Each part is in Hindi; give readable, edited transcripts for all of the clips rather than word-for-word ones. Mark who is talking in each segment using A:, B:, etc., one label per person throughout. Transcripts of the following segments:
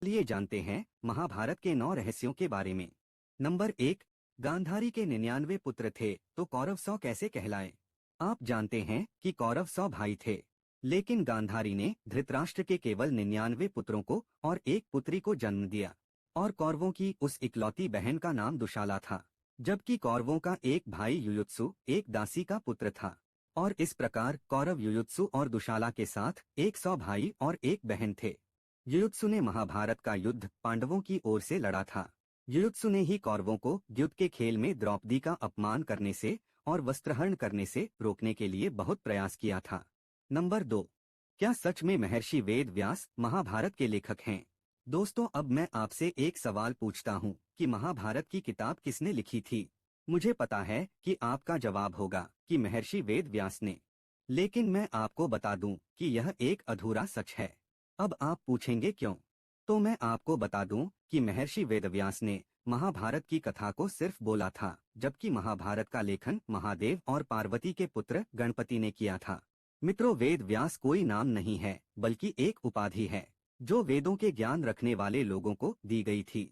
A: चलिए जानते हैं महाभारत के 9 रहस्यों के बारे में। नंबर 1, गांधारी के 99 पुत्र थे तो कौरव 100 कैसे कहलाए। आप जानते हैं कि कौरव 100 भाई थे, लेकिन गांधारी ने धृतराष्ट्र के केवल 99 पुत्रों को और एक पुत्री को जन्म दिया, और कौरवों की उस इकलौती बहन का नाम दुशाला था, जबकि कौरवों का एक भाई युयुत्सु एक दासी का पुत्र था। और इस प्रकार कौरव युयुत्सु और दुशाला के साथ 100 भाई और एक बहन थे। युयुत्सु ने महाभारत का युद्ध पांडवों की ओर से लड़ा था। युयुत्सु ने ही कौरवों को युद्ध के खेल में द्रौपदी का अपमान करने से और वस्त्रहरण करने से रोकने के लिए बहुत प्रयास किया था। नंबर 2, क्या सच में महर्षि वेद व्यास महाभारत के लेखक हैं। दोस्तों, अब मैं आपसे एक सवाल पूछता हूँ कि महाभारत की किताब किसने लिखी थी। मुझे पता है कि आपका जवाब होगा कि महर्षि वेद व्यास ने, लेकिन मैं आपको बता दूं कि यह एक अधूरा सच है। अब आप पूछेंगे क्यों, तो मैं आपको बता दूं कि महर्षि वेदव्यास ने महाभारत की कथा को सिर्फ बोला था, जबकि महाभारत का लेखन महादेव और पार्वती के पुत्र गणपति ने किया था। मित्रों, वेद व्यास कोई नाम नहीं है, बल्कि एक उपाधि है जो वेदों के ज्ञान रखने वाले लोगों को दी गई थी।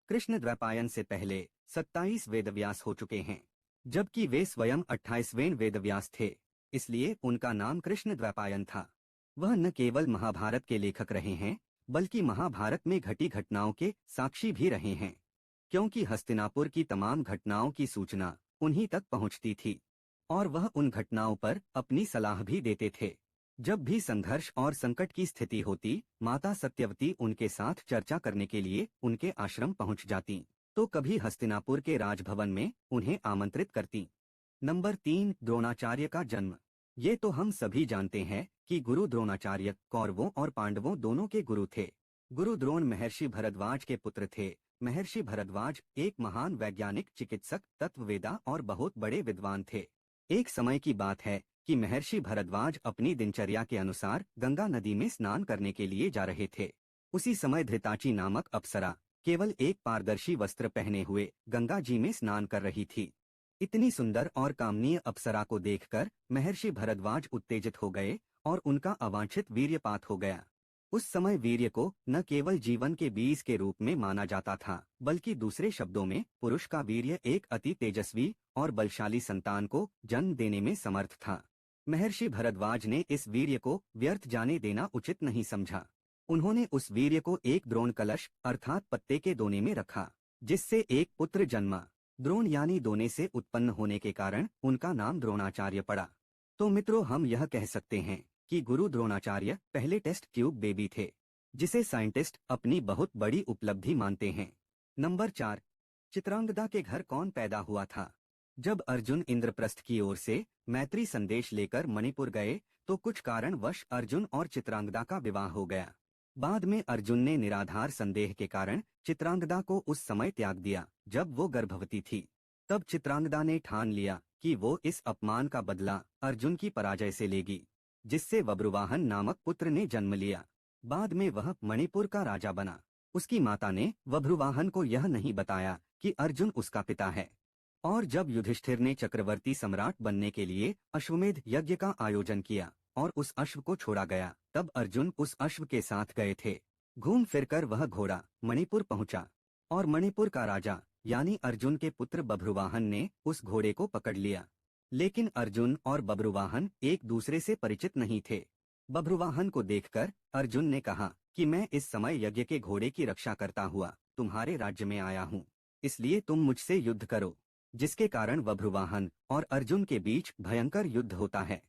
A: कृष्ण द्वैपायन से पहले 27 वेदव्यास हो चुके हैं, जबकि वे स्वयं 28वें वेदव्यास थे, इसलिए उनका नाम कृष्ण द्वैपायन था। वह न केवल महाभारत के लेखक रहे हैं, बल्कि महाभारत में घटी घटनाओं के साक्षी भी रहे हैं, क्योंकि हस्तिनापुर की तमाम घटनाओं की सूचना उन्हीं तक पहुंचती थी, और वह उन घटनाओं पर अपनी सलाह भी देते थे। जब भी संघर्ष और संकट की स्थिति होती, माता सत्यवती उनके साथ चर्चा करने के लिए उनके आश्रम पहुंच जाती, तो कभी हस्तिनापुर के राजभवन में उन्हें आमंत्रित करती। नंबर 3, द्रोणाचार्य का जन्म। ये तो हम सभी जानते हैं कि गुरु द्रोणाचार्य कौरवों और पांडवों दोनों के गुरु थे। गुरु द्रोण महर्षि भरद्वाज के पुत्र थे। महर्षि भरद्वाज एक महान वैज्ञानिक, चिकित्सक, तत्ववेदा और बहुत बड़े विद्वान थे। एक समय की बात है कि महर्षि भरद्वाज अपनी दिनचर्या के अनुसार गंगा नदी में स्नान करने के लिए जा रहे थे। उसी समय धृताची नामक अप्सरा केवल एक पारदर्शी वस्त्र पहने हुए गंगा जी में स्नान कर रही थी। इतनी सुंदर और कामनीय अप्सरा को देखकर महर्षि भरद्वाज उत्तेजित हो गए और उनका अवांछित वीर्यपात हो गया। उस समय वीर्य को न केवल जीवन के बीज के रूप में माना जाता था, बल्कि दूसरे शब्दों में पुरुष का वीर्य एक अति तेजस्वी और बलशाली संतान को जन्म देने में समर्थ था। महर्षि भरद्वाज ने इस वीर्य को व्यर्थ जाने देना उचित नहीं समझा। उन्होंने उस वीर्य को एक द्रोण कलश अर्थात पत्ते के दोने में रखा, जिससे एक पुत्र जन्मा। द्रोण यानी दोने से उत्पन्न होने के कारण उनका नाम द्रोणाचार्य पड़ा। तो मित्रों, हम यह कह सकते हैं कि गुरु द्रोणाचार्य पहले टेस्ट ट्यूब बेबी थे, जिसे साइंटिस्ट अपनी बहुत बड़ी उपलब्धि मानते हैं। नंबर 4, चित्रांगदा के घर कौन पैदा हुआ था। जब अर्जुन इंद्रप्रस्थ की ओर से मैत्री संदेश लेकर मणिपुर गए, तो कुछ कारणवश अर्जुन और चित्रांगदा का विवाह हो गया। बाद में अर्जुन ने निराधार संदेह के कारण चित्रांगदा को उस समय त्याग दिया जब वो गर्भवती थी। तब चित्रांगदा ने ठान लिया कि वो इस अपमान का बदला अर्जुन की पराजय से लेगी, जिससे बभ्रुवाहन नामक पुत्र ने जन्म लिया। बाद में वह मणिपुर का राजा बना। उसकी माता ने बभ्रुवाहन को यह नहीं बताया कि अर्जुन उसका पिता है। और जब युधिष्ठिर ने चक्रवर्ती सम्राट बनने के लिए अश्वमेध यज्ञ का आयोजन किया और उस अश्व को छोड़ा गया, तब अर्जुन उस अश्व के साथ गए थे। घूम फिरकर वह घोड़ा मणिपुर पहुंचा, और मणिपुर का राजा यानी अर्जुन के पुत्र बभ्रुवाहन ने उस घोड़े को पकड़ लिया। लेकिन अर्जुन और बभ्रुवाहन एक दूसरे से परिचित नहीं थे। बभ्रुवाहन को देखकर अर्जुन ने कहा कि मैं इस समय यज्ञ के घोड़े की रक्षा करता हुआ तुम्हारे राज्य में आया हूँ, इसलिए तुम मुझसे युद्ध करो। जिसके कारण बभ्रुवाहन और अर्जुन के बीच भयंकर युद्ध होता है,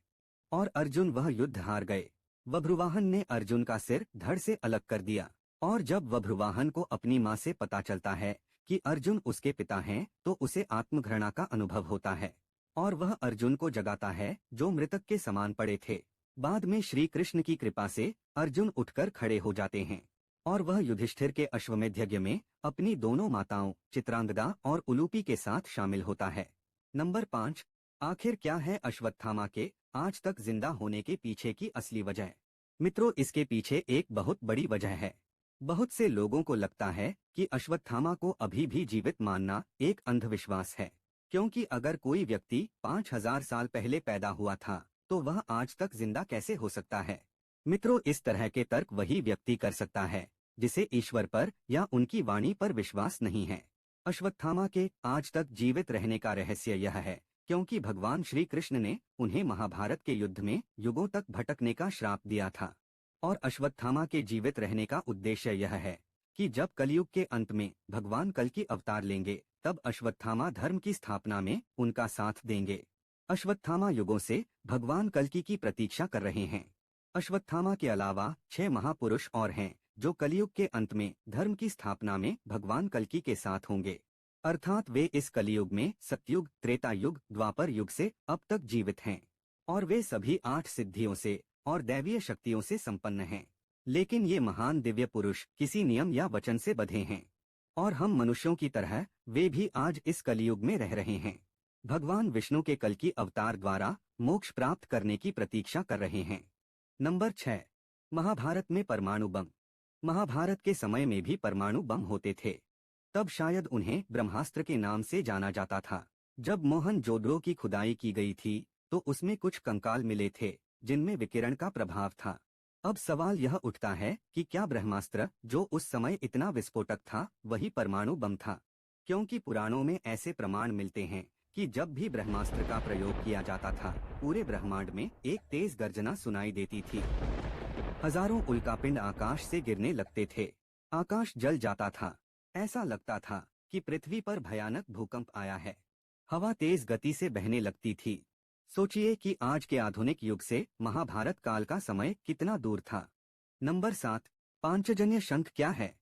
A: और अर्जुन वह युद्ध हार गए। बभ्रुवाहन ने अर्जुन का सिर धड़ से अलग कर दिया, और जब बभ्रुवाहन को अपनी माँ से पता चलता है कि अर्जुन उसके पिता हैं, तो उसे आत्मघृणा का अनुभव होता है, और वह अर्जुन को जगाता है जो मृतक के समान पड़े थे। बाद में श्री कृष्ण की कृपा से अर्जुन उठकर खड़े हो जाते हैं, और वह युधिष्ठिर के अश्वमेध यज्ञ में अपनी दोनों माताओं चित्रांगदा और उलूपी के साथ शामिल होता है। नंबर 5, आखिर क्या है अश्वत्थामा के आज तक जिंदा होने के पीछे की असली वजह। मित्रों, इसके पीछे एक बहुत बड़ी वजह है। बहुत से लोगों को लगता है कि अश्वत्थामा को अभी भी जीवित मानना एक अंधविश्वास है, क्योंकि अगर कोई व्यक्ति 5000 साल पहले पैदा हुआ था, तो वह आज तक जिंदा कैसे हो सकता है। मित्रों, इस तरह के तर्क वही व्यक्ति कर सकता है जिसे ईश्वर पर या उनकी वाणी पर विश्वास नहीं है। अश्वत्थामा के आज तक जीवित रहने का रहस्य यह है क्योंकि भगवान श्री कृष्ण ने उन्हें महाभारत के युद्ध में युगों तक भटकने का श्राप दिया था। और अश्वत्थामा के जीवित रहने का उद्देश्य यह है कि जब कलयुग के अंत में भगवान कल्कि अवतार लेंगे तब अश्वत्थामा धर्म की स्थापना में उनका साथ देंगे। अश्वत्थामा युगों से भगवान कल्कि की प्रतीक्षा कर रहे हैं। अश्वत्थामा के अलावा 6 महापुरुष और हैं जो कलयुग के अंत में धर्म की स्थापना में भगवान कल्कि के साथ होंगे। अर्थात वे इस कलयुग में सतयुग, त्रेता युग, द्वापर युग से अब तक जीवित हैं और वे सभी 8 सिद्धियों से और दैवीय शक्तियों से संपन्न हैं। लेकिन ये महान दिव्य पुरुष किसी नियम या वचन से बंधे हैं और हम मनुष्यों की तरह वे भी आज इस कलयुग में रह रहे हैं। भगवान विष्णु के कल्कि अवतार द्वारा मोक्ष प्राप्त करने की प्रतीक्षा कर रहे हैं। नंबर 6, महाभारत में परमाणु बम। महाभारत के समय में भी परमाणु बम होते थे। तब शायद उन्हें ब्रह्मास्त्र के नाम से जाना जाता था। जब मोहनजोदड़ो की खुदाई की गई थी तो उसमें कुछ कंकाल मिले थे जिनमें विकिरण का प्रभाव था। अब सवाल यह उठता है कि क्या ब्रह्मास्त्र जो उस समय इतना विस्फोटक था वही परमाणु बम था? क्योंकि पुराणों में ऐसे प्रमाण मिलते हैं कि जब भी ब्रह्मास्त्र का प्रयोग किया जाता था पूरे ब्रह्मांड में एक तेज गर्जना सुनाई देती थी। हजारों उल्कापिंड आकाश से गिरने लगते थे। आकाश जल जाता था। ऐसा लगता था कि पृथ्वी पर भयानक भूकंप आया है। हवा तेज गति से बहने लगती थी। सोचिए कि आज के आधुनिक युग से महाभारत काल का समय कितना दूर था। नंबर 7, पांचजन्य शंख क्या है?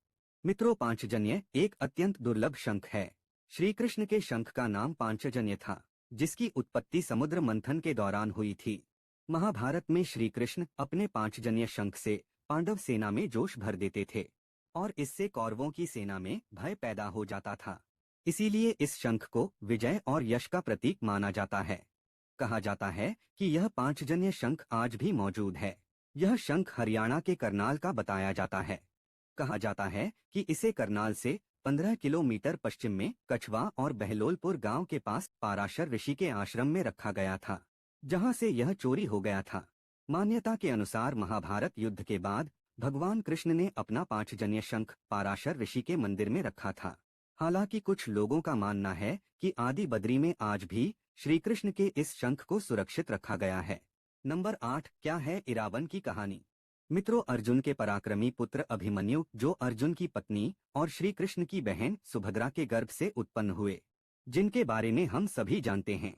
A: मित्रों, पांचजन्य एक अत्यंत दुर्लभ शंख है। श्री कृष्ण के शंख का नाम पांचजन्य था, जिसकी उत्पत्ति समुद्र मंथन के दौरान हुई थी। महाभारत में श्री कृष्ण अपने पांचजन्य शंख से पांडव सेना में जोश भर देते थे और इससे कौरवों की सेना में भय पैदा हो जाता था। इसीलिए इस शंख को विजय और यश का प्रतीक माना जाता है। कहा जाता है कि यह पांचजन्य शंख आज भी मौजूद है। यह शंख हरियाणा के करनाल का बताया जाता है। कहा जाता है कि इसे करनाल से 15 किलोमीटर पश्चिम में कछवा और बहलोलपुर गांव के पास पाराशर ऋषि के आश्रम में रखा गया था, जहां से यह चोरी हो गया था। मान्यता के अनुसार महाभारत युद्ध के बाद भगवान कृष्ण ने अपना पांचजन्य शंख पाराशर ऋषि के मंदिर में रखा था। हालांकि कुछ लोगों का मानना है कि आदि बद्री में आज भी श्री कृष्ण के इस शंख को सुरक्षित रखा गया है। नंबर 8, क्या है इरावन की कहानी? मित्रों, अर्जुन के पराक्रमी पुत्र अभिमन्यु, जो अर्जुन की पत्नी और श्री कृष्ण की बहन सुभद्रा के गर्भ से उत्पन्न हुए, जिनके बारे में हम सभी जानते हैं।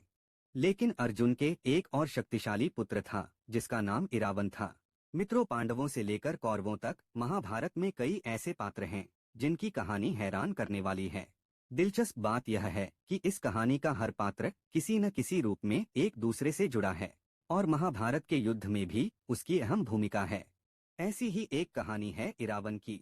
A: लेकिन अर्जुन के एक और शक्तिशाली पुत्र था जिसका नाम इरावन था। मित्रों, पांडवों से लेकर कौरवों तक महाभारत में कई ऐसे पात्र हैं जिनकी कहानी हैरान करने वाली है। दिलचस्प बात यह है कि इस कहानी का हर पात्र किसी न किसी रूप में एक दूसरे से जुड़ा है और महाभारत के युद्ध में भी उसकी अहम भूमिका है। ऐसी ही एक कहानी है इरावन की।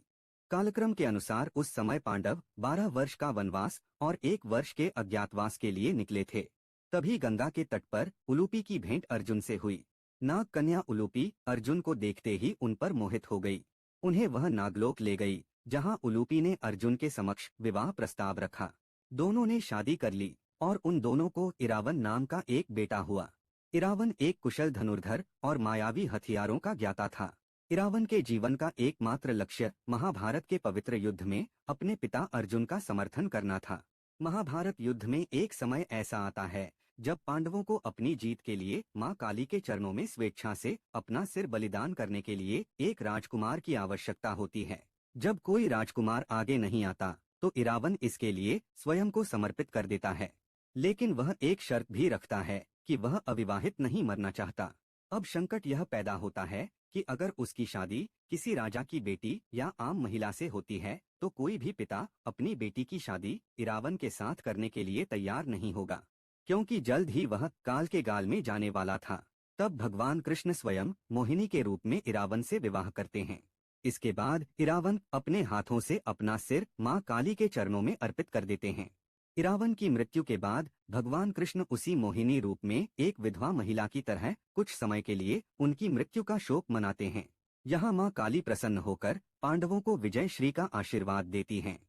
A: कालक्रम के अनुसार उस समय पांडव 12 वर्ष का वनवास और 1 वर्ष के अज्ञातवास के लिए निकले थे। तभी गंगा के तट पर उलूपी की भेंट अर्जुन से हुई। नाग कन्या उलूपी अर्जुन को देखते ही उन पर मोहित हो गई। उन्हें वह नागलोक ले गई, जहां उलूपी ने अर्जुन के समक्ष विवाह प्रस्ताव रखा। दोनों ने शादी कर ली और उन दोनों को इरावन नाम का एक बेटा हुआ। इरावन एक कुशल धनुर्धर और मायावी हथियारों का ज्ञाता था। इरावन के जीवन का एकमात्र लक्ष्य महाभारत के पवित्र युद्ध में अपने पिता अर्जुन का समर्थन करना था। महाभारत युद्ध में एक समय ऐसा आता है जब पांडवों को अपनी जीत के लिए मां काली के चरणों में स्वेच्छा से अपना सिर बलिदान करने के लिए एक राजकुमार की आवश्यकता होती है। जब कोई राजकुमार आगे नहीं आता तो इरावन इसके लिए स्वयं को समर्पित कर देता है, लेकिन वह एक शर्त भी रखता है कि वह अविवाहित नहीं मरना चाहता। अब संकट यह पैदा होता है कि अगर उसकी शादी किसी राजा की बेटी या आम महिला से होती है तो कोई भी पिता अपनी बेटी की शादी इरावन के साथ करने के लिए तैयार नहीं होगा, क्योंकि जल्द ही वह काल के गाल में जाने वाला था। तब भगवान कृष्ण स्वयं मोहिनी के रूप में इरावन से विवाह करते हैं। इसके बाद इरावन अपने हाथों से अपना सिर मां काली के चरणों में अर्पित कर देते हैं। इरावन की मृत्यु के बाद भगवान कृष्ण उसी मोहिनी रूप में एक विधवा महिला की तरह कुछ समय के लिए उनकी मृत्यु का शोक मनाते हैं। यहाँ मां काली प्रसन्न होकर पांडवों को विजय श्री का आशीर्वाद देती हैं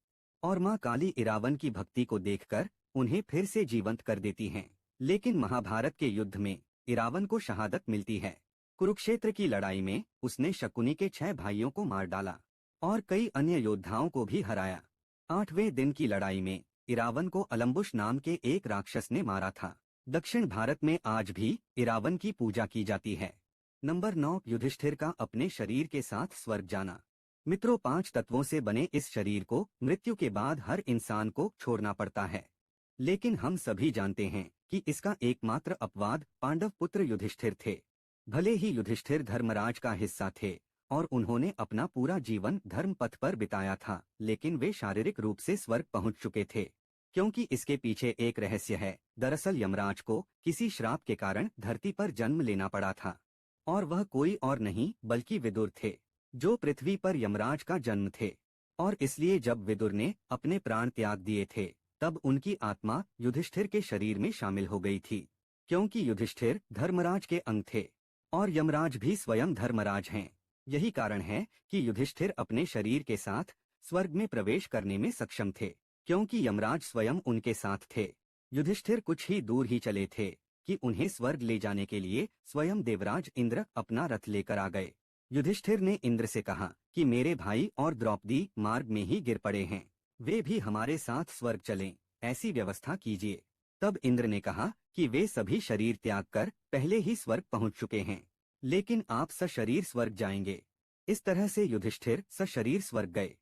A: और मां काली इरावन की भक्ति को देखकर उन्हें फिर से जीवंत कर देती हैं। लेकिन महाभारत के युद्ध में इरावन को शहादत मिलती है। कुरुक्षेत्र की लड़ाई में उसने शकुनी के 6 भाइयों को मार डाला। और कई अन्य योद्धाओं को भी हराया। 8वें दिन की लड़ाई में इरावन को अलम्बुश नाम के एक राक्षस ने मारा था। दक्षिण भारत में आज भी इरावन की पूजा की जाती है। नंबर 9, युधिष्ठिर का अपने शरीर के साथ स्वर्ग जाना। मित्रों, 5 तत्वों से बने इस शरीर को मृत्यु के बाद हर इंसान को छोड़ना पड़ता है। लेकिन हम सभी जानते हैं कि इसका एकमात्र अपवाद पांडव पुत्र युधिष्ठिर थे। भले ही युधिष्ठिर धर्मराज का हिस्सा थे और उन्होंने अपना पूरा जीवन धर्म पथ पर बिताया था, लेकिन वे शारीरिक रूप से स्वर्ग पहुंच चुके थे। क्योंकि इसके पीछे एक रहस्य है। दरअसल यमराज को किसी श्राप के कारण धरती पर जन्म लेना पड़ा था, और वह कोई और नहीं बल्कि विदुर थे, जो पृथ्वी पर यमराज का जन्म थे। और इसलिए जब विदुर ने अपने प्राण त्याग दिए थे, तब उनकी आत्मा युधिष्ठिर के शरीर में शामिल हो गई थी। क्योंकि युधिष्ठिर धर्मराज के अंग थे और यमराज भी स्वयं धर्मराज हैं। यही कारण है कि युधिष्ठिर अपने शरीर के साथ स्वर्ग में प्रवेश करने में सक्षम थे, क्योंकि यमराज स्वयं उनके साथ थे। युधिष्ठिर कुछ ही दूर ही चले थे कि उन्हें स्वर्ग ले जाने के लिए स्वयं देवराज इंद्र अपना रथ लेकर आ गए। युधिष्ठिर ने इंद्र से कहा कि मेरे भाई और द्रौपदी मार्ग में ही गिर पड़े हैं, वे भी हमारे साथ स्वर्ग चलें, ऐसी व्यवस्था कीजिए। तब इंद्र ने कहा कि वे सभी शरीर त्याग कर पहले ही स्वर्ग पहुंच चुके हैं, लेकिन आप सशरीर स्वर्ग जाएंगे। इस तरह से युधिष्ठिर सशरीर स्वर्ग गए।